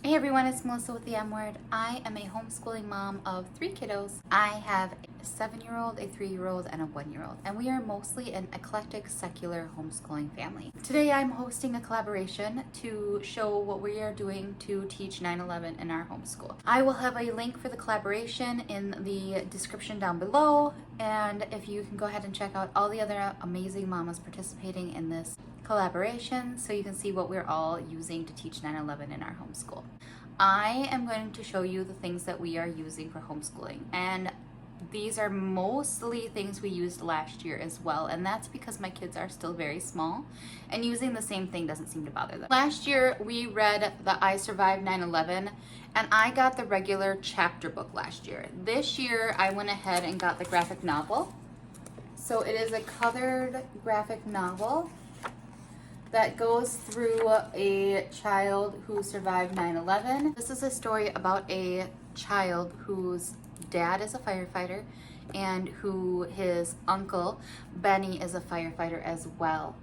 Hey everyone, it's Melissa with the M Word. I am a homeschooling mom of 3 kiddos. I have a 7-year-old, a 3-year-old, and a 1-year-old, and we are mostly an eclectic secular homeschooling family. Today I'm hosting a collaboration to show what we are doing to teach 9/11 in our homeschool. I will have a link for the collaboration in the description down below, and if you can go ahead and check out all the other amazing mamas participating in this collaboration so you can see what we're all using to teach 9/11 in our homeschool. I am going to show you the things that we are using for homeschooling, and these are mostly things we used last year as well, and that's because my kids are still very small and using the same thing doesn't seem to bother them. Last year we read the I Survived 9/11 and I got the regular chapter book last year. This year I went ahead and got the graphic novel. So it is a colored graphic novel that goes through a child who survived 9/11. This is a story about a child whose dad is a firefighter and who his uncle Benny is a firefighter as well.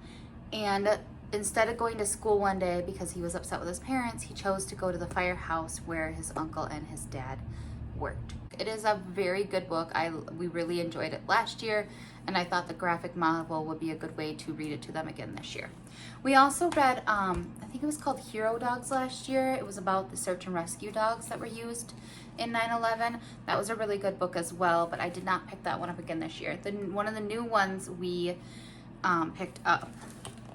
And instead of going to school one day because he was upset with his parents, he chose to go to the firehouse where his uncle and his dad worked. It is a very good book. We really enjoyed it last year, and I thought the graphic novel would be a good way to read it to them again this year. We also read, I think it was called Hero Dogs last year. It was about the search and rescue dogs that were used in 9/11. That was a really good book as well, but I did not pick that one up again this year. One of the new ones we picked up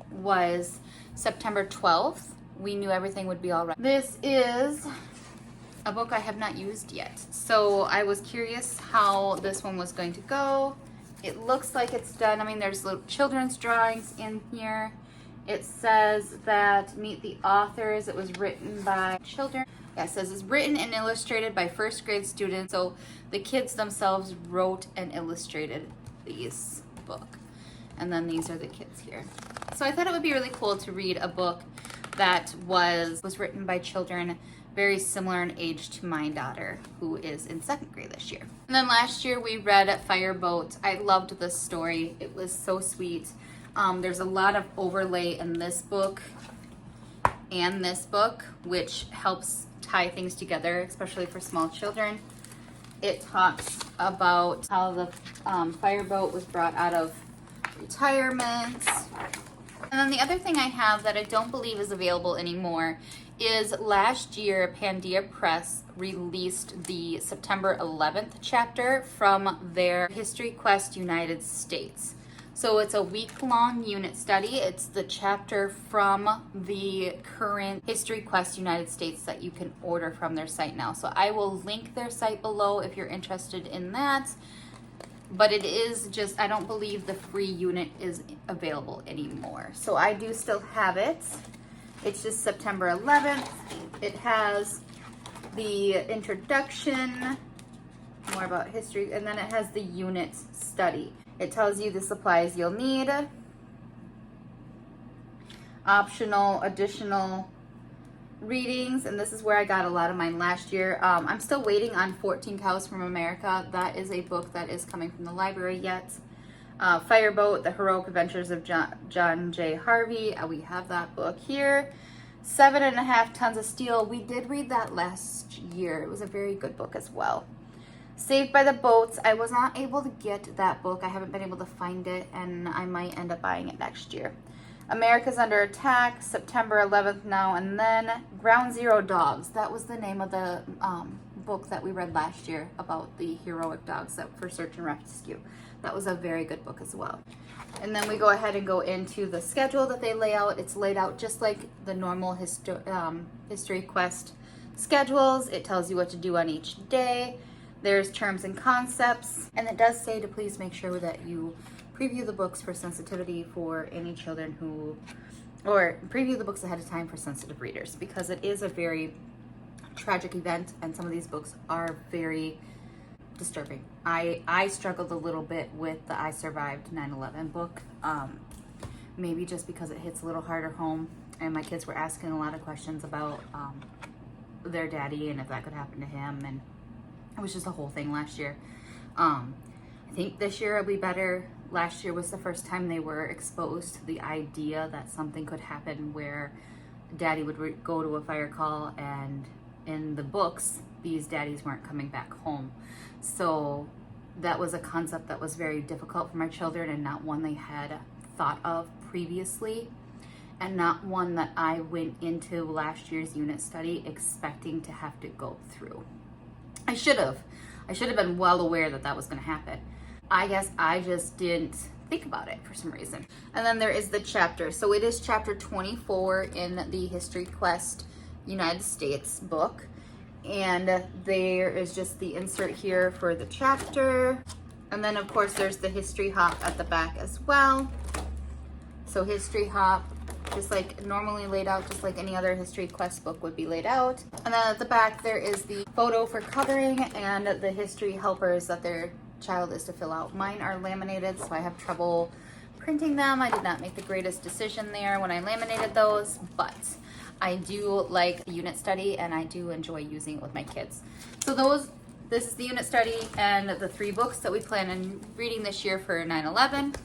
was September 12th. We knew everything would be all right. This is a book I have not used yet, so I was curious how this one was going to go. It looks like it's done. I mean, there's little children's drawings in here. It says that meet the authors. It was written by children. Yeah, it says it's written and illustrated by first grade students. So the kids themselves wrote and illustrated this book. And then these are the kids here. So I thought it would be really cool to read a book that was written by children very similar in age to my daughter, who is in 2nd grade this year. And then last year we read Fireboat. I loved this story. It was so sweet. There's a lot of overlay in this book and this book, which helps tie things together, especially for small children. It talks about how the fireboat was brought out of retirement. And then the other thing I have that I don't believe is available anymore is last year Pandia Press released the September 11th chapter from their History Quest United States. So it's a week-long unit study. It's the chapter from the current History Quest United States that you can order from their site now. So I will link their site below if you're interested in that. But it is just, I don't believe the free unit is available anymore. So I do still have it. It's just September 11th. It has the introduction, more about history, and then it has the unit study. It tells you the supplies you'll need, optional, additional readings, and this is where I got a lot of mine last year. I'm still waiting on 14 Cows from America. That is a book that is coming from the library yet. Fireboat, The Heroic Adventures of John J. Harvey. We have that book here. 7.5 Tons of Steel. We did read that last year. It was a very good book as well. Saved by the Boats. I was not able to get that book. I haven't been able to find it, and I might end up buying it next year. America's Under Attack, September 11th now, and then Ground Zero Dogs. That was the name of the book that we read last year about the heroic dogs that for search and rescue. That was a very good book as well. And then we go ahead and go into the schedule that they lay out. It's laid out just like the normal History Quest schedules. It tells you what to do on each day. There's terms and concepts, and it does say to please make sure that you preview the books for sensitivity for any children or preview the books ahead of time for sensitive readers, because it is a very tragic event and some of these books are very disturbing. I struggled a little bit with the I Survived 9/11 book, maybe just because it hits a little harder home, and my kids were asking a lot of questions about their daddy and if that could happen to him, and it was just a whole thing last year. I think this year it'll be better. Last year was the first time they were exposed to the idea that something could happen where daddy would go to a fire call, and in the books, these daddies weren't coming back home. So that was a concept that was very difficult for my children, and not one they had thought of previously, and not one that I went into last year's unit study expecting to have to go through. I should have been well aware that that was going to happen. I guess I just didn't think about it for some reason. And then there is the chapter. So it is chapter 24 in the History Quest United States book. And there is just the insert here for the chapter. And then of course there's the history hop at the back as well. So history hop, just like normally laid out, just like any other History Quest book would be laid out. And then at the back there is the photo for covering and the history helpers that their child is to fill out. Mine are laminated, so I have trouble printing them. I did not make the greatest decision there when I laminated those, but I do like the unit study and I do enjoy using it with my kids. So this is the unit study and the 3 books that we plan on reading this year for 9/11.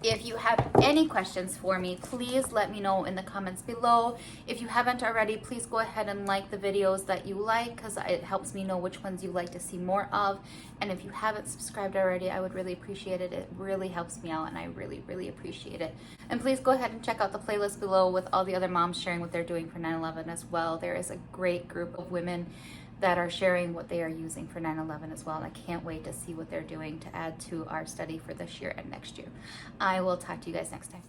If you have any questions for me, please let me know in the comments below. If you haven't already, please go ahead and like the videos that you like, because it helps me know which ones you like to see more of. And if you haven't subscribed already, I would really appreciate it. It really helps me out and I really, really appreciate it. And please go ahead and check out the playlist below with all the other moms sharing what they're doing for 9/11 as well. There is a great group of women that are sharing what they are using for 9/11 as well. And I can't wait to see what they're doing to add to our study for this year and next year. I will talk to you guys next time.